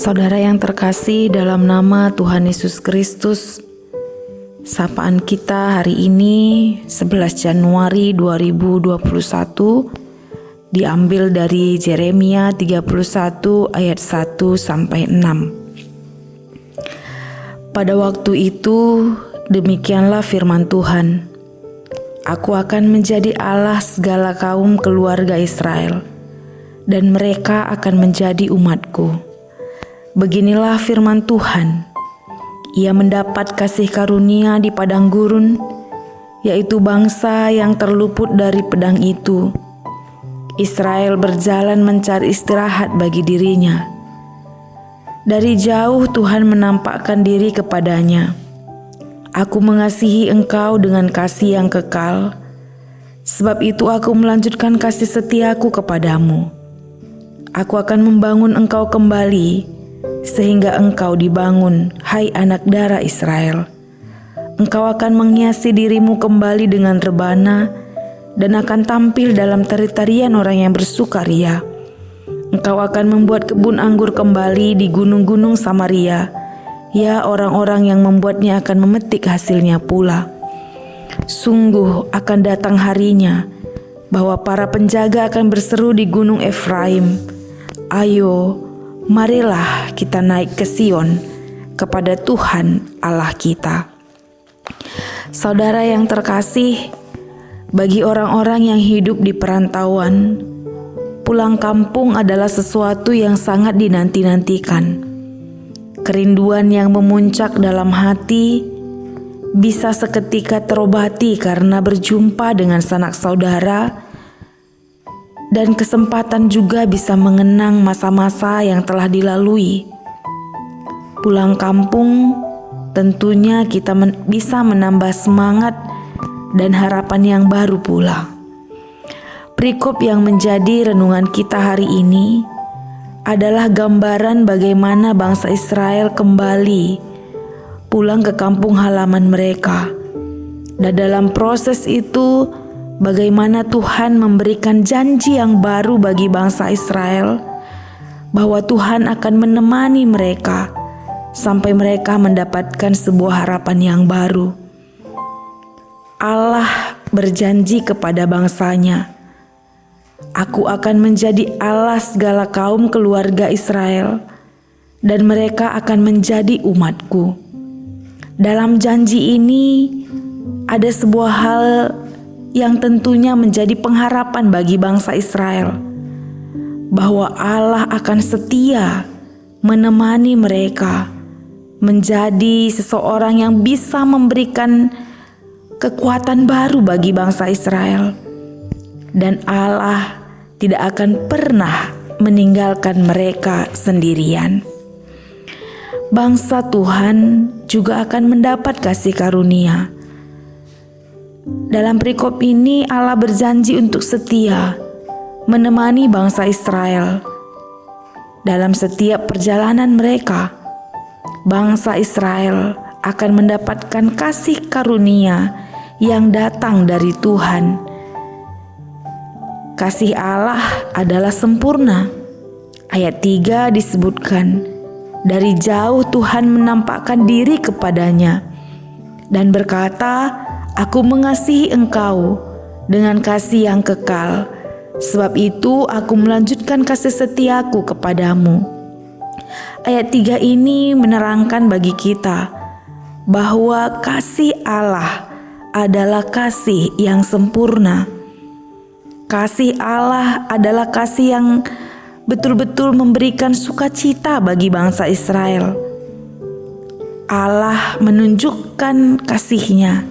Saudara yang terkasih dalam nama Tuhan Yesus Kristus, sapaan kita hari ini 11 Januari 2021 diambil dari Yeremia 31 ayat 1 sampai 6. Pada waktu itu, demikianlah firman Tuhan. Aku akan menjadi Allah segala kaum keluarga Israel, dan mereka akan menjadi umatku. Beginilah firman Tuhan, Ia mendapat kasih karunia di padang gurun, yaitu bangsa yang terluput dari pedang itu. Israel berjalan mencari istirahat bagi dirinya. Dari jauh Tuhan menampakkan diri kepadanya. Aku mengasihi engkau dengan kasih yang kekal, sebab itu aku melanjutkan kasih setiaku kepadamu. Aku akan membangun engkau kembali, sehingga engkau dibangun, hai anak darah Israel. Engkau akan menghiasi dirimu kembali dengan rebana, dan akan tampil dalam tari-tarian orang yang bersukaria. Engkau akan membuat kebun anggur kembali di gunung-gunung Samaria. Ya, orang-orang yang membuatnya akan memetik hasilnya pula. Sungguh akan datang harinya, bahwa para penjaga akan berseru di gunung Efraim, ayo, marilah kita naik ke Sion, kepada Tuhan Allah kita. Saudara yang terkasih, bagi orang-orang yang hidup di perantauan, pulang kampung adalah sesuatu yang sangat dinanti-nantikan. Kerinduan yang memuncak dalam hati bisa seketika terobati karena berjumpa dengan sanak saudara, dan kesempatan juga bisa mengenang masa-masa yang telah dilalui. Pulang kampung tentunya kita bisa menambah semangat dan harapan yang baru pula. Perikop yang menjadi renungan kita hari ini adalah gambaran bagaimana bangsa Israel kembali pulang ke kampung halaman mereka. Dan dalam proses itu, bagaimana Tuhan memberikan janji yang baru bagi bangsa Israel, bahwa Tuhan akan menemani mereka sampai mereka mendapatkan sebuah harapan yang baru. Allah berjanji kepada bangsanya, Aku akan menjadi Allah segala kaum keluarga Israel, dan mereka akan menjadi umatku. Dalam janji ini ada sebuah hal yang tentunya menjadi pengharapan bagi bangsa Israel, bahwa Allah akan setia menemani mereka menjadi seseorang yang bisa memberikan kekuatan baru bagi bangsa Israel, dan Allah tidak akan pernah meninggalkan mereka sendirian. Bangsa Tuhan juga akan mendapat kasih karunia. Dalam perikop ini Allah berjanji untuk setia menemani bangsa Israel dalam setiap perjalanan mereka. Bangsa Israel akan mendapatkan kasih karunia yang datang dari Tuhan. Kasih Allah adalah sempurna. Ayat 3 disebutkan, dari jauh Tuhan menampakkan diri kepadanya dan berkata, Aku mengasihi engkau dengan kasih yang kekal, sebab itu aku melanjutkan kasih setiaku kepadamu. Ayat 3 ini menerangkan bagi kita bahwa kasih Allah adalah kasih yang sempurna. Kasih Allah adalah kasih yang betul-betul memberikan sukacita bagi bangsa Israel. Allah menunjukkan kasih-Nya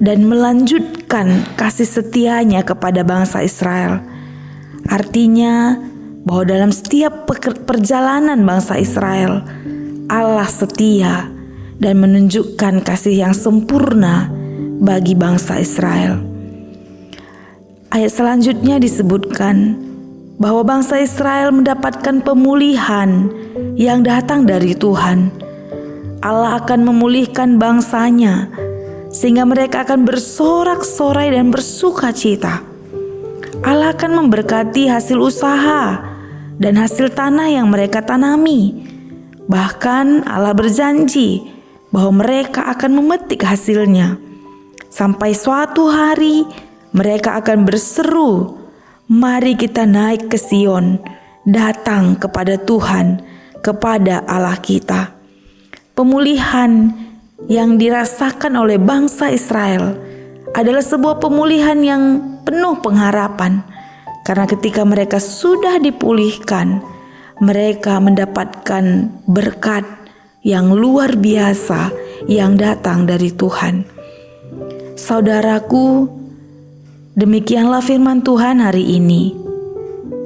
dan melanjutkan kasih setianya kepada bangsa Israel. Artinya bahwa dalam setiap perjalanan bangsa Israel, Allah setia dan menunjukkan kasih yang sempurna bagi bangsa Israel. Ayat selanjutnya disebutkan bahwa bangsa Israel mendapatkan pemulihan yang datang dari Tuhan. Allah akan memulihkan bangsanya sehingga mereka akan bersorak-sorai dan bersuka cita. Allah akan memberkati hasil usaha dan hasil tanah yang mereka tanami. Bahkan Allah berjanji bahwa mereka akan memetik hasilnya. Sampai suatu hari mereka akan berseru, "Mari kita naik ke Sion, datang kepada Tuhan, kepada Allah kita." Pemulihan yang dirasakan oleh bangsa Israel adalah sebuah pemulihan yang penuh pengharapan. Karena ketika mereka sudah dipulihkan, mereka mendapatkan berkat yang luar biasa yang datang dari Tuhan. Saudaraku, demikianlah firman Tuhan hari ini.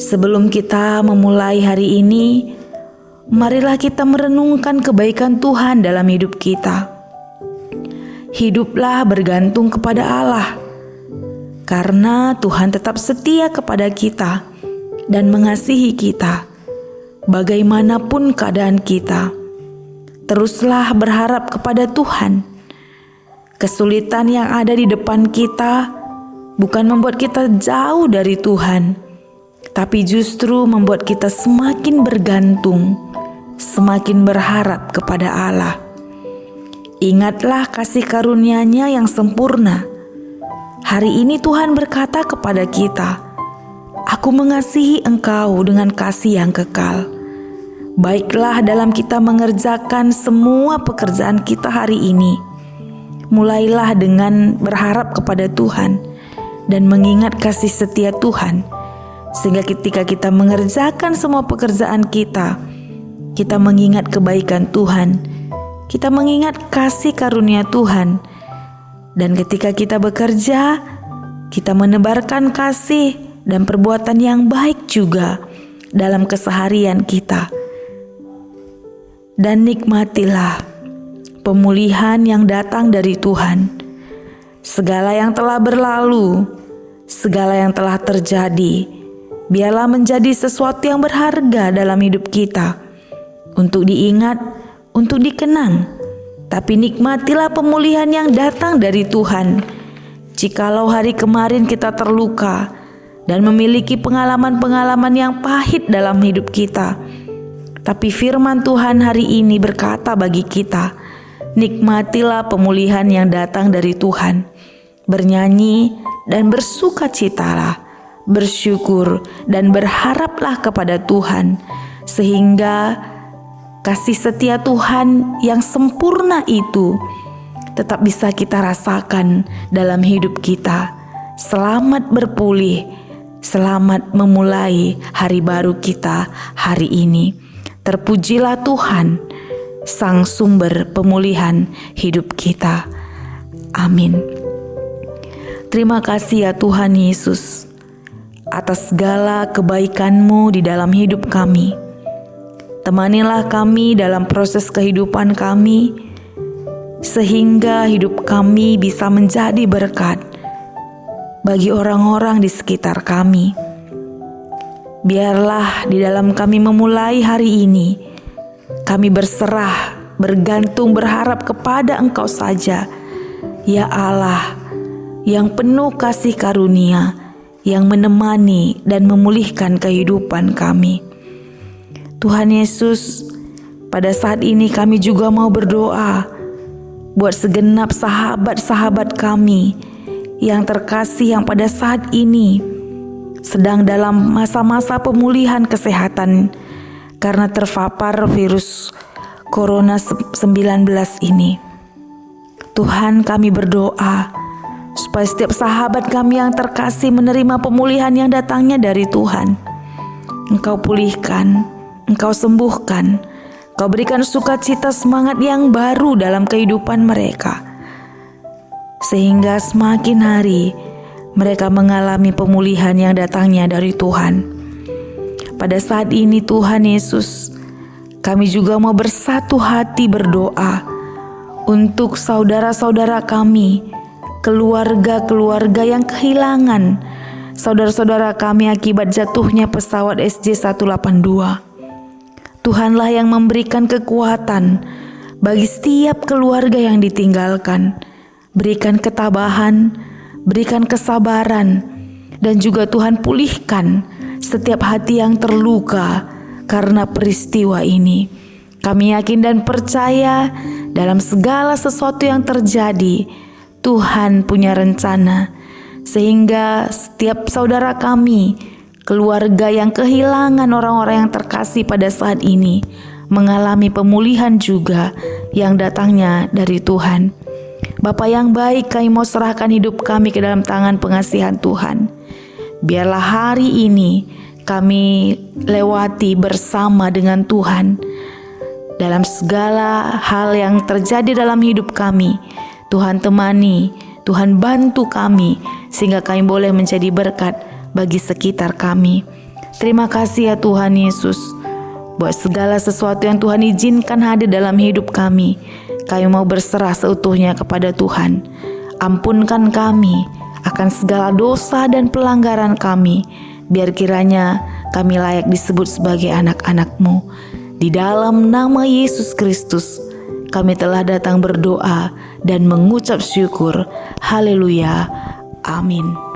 Sebelum kita memulai hari ini, marilah kita merenungkan kebaikan Tuhan dalam hidup kita. Hiduplah bergantung kepada Allah, karena Tuhan tetap setia kepada kita dan mengasihi kita. Bagaimanapun keadaan kita, teruslah berharap kepada Tuhan. Kesulitan yang ada di depan kita bukan membuat kita jauh dari Tuhan, tapi justru membuat kita semakin bergantung, semakin berharap kepada Allah. Ingatlah kasih karunia-Nya yang sempurna. Hari ini Tuhan berkata kepada kita, "Aku mengasihi engkau dengan kasih yang kekal." Baiklah dalam kita mengerjakan semua pekerjaan kita hari ini. Mulailah dengan berharap kepada Tuhan dan mengingat kasih setia Tuhan, sehingga ketika kita mengerjakan semua pekerjaan kita, kita mengingat kebaikan Tuhan, kita mengingat kasih karunia Tuhan, dan ketika kita bekerja, kita menebarkan kasih dan perbuatan yang baik juga dalam keseharian kita. Dan nikmatilah pemulihan yang datang dari Tuhan. Segala yang telah berlalu, segala yang telah terjadi, biarlah menjadi sesuatu yang berharga dalam hidup kita, untuk diingat, untuk dikenang. Tapi nikmatilah pemulihan yang datang dari Tuhan. Jikalau hari kemarin kita terluka dan memiliki pengalaman-pengalaman yang pahit dalam hidup kita, tapi firman Tuhan hari ini berkata bagi kita, nikmatilah pemulihan yang datang dari Tuhan. Bernyanyi dan bersukacitalah, bersyukur dan berharaplah kepada Tuhan, sehingga kasih setia Tuhan yang sempurna itu tetap bisa kita rasakan dalam hidup kita. Selamat berpulih, selamat memulai hari baru kita hari ini. Terpujilah Tuhan, Sang sumber pemulihan hidup kita. Amin. Terima kasih ya Tuhan Yesus atas segala kebaikan-Mu di dalam hidup kami. Temanilah kami dalam proses kehidupan kami, sehingga hidup kami bisa menjadi berkat bagi orang-orang di sekitar kami. Biarlah di dalam kami memulai hari ini, kami berserah, bergantung, berharap kepada Engkau saja, ya Allah, yang penuh kasih karunia, yang menemani dan memulihkan kehidupan kami. Tuhan Yesus, pada saat ini kami juga mau berdoa buat segenap sahabat-sahabat kami yang terkasih yang pada saat ini sedang dalam masa-masa pemulihan kesehatan karena terpapar virus Corona 19 ini. Tuhan, kami berdoa supaya setiap sahabat kami yang terkasih menerima pemulihan yang datangnya dari Tuhan. Engkau pulihkan, Engkau sembuhkan, Engkau berikan sukacita, semangat yang baru dalam kehidupan mereka, sehingga semakin hari mereka mengalami pemulihan yang datangnya dari Tuhan. Pada saat ini Tuhan Yesus, kami juga mau bersatu hati berdoa untuk saudara-saudara kami, keluarga-keluarga yang kehilangan saudara-saudara kami akibat jatuhnya pesawat SJ182. Tuhanlah yang memberikan kekuatan bagi setiap keluarga yang ditinggalkan. Berikan ketabahan, berikan kesabaran, dan juga Tuhan pulihkan setiap hati yang terluka karena peristiwa ini. Kami yakin dan percaya dalam segala sesuatu yang terjadi, Tuhan punya rencana, sehingga setiap saudara kami, keluarga yang kehilangan orang-orang yang terkasih pada saat ini, mengalami pemulihan juga yang datangnya dari Tuhan. Bapa yang baik, kami mau serahkan hidup kami ke dalam tangan pengasihan Tuhan. Biarlah hari ini kami lewati bersama dengan Tuhan. Dalam segala hal yang terjadi dalam hidup kami, Tuhan temani, Tuhan bantu kami, sehingga kami boleh menjadi berkat bagi sekitar kami. Terima kasih ya Tuhan Yesus, buat segala sesuatu yang Tuhan izinkan hadir dalam hidup kami. Kami mau berserah seutuhnya kepada Tuhan. Ampunkan kami akan segala dosa dan pelanggaran kami, biar kiranya kami layak disebut sebagai anak-anak-Mu. Di dalam nama Yesus Kristus, kami telah datang berdoa dan mengucap syukur. Haleluya. Amin.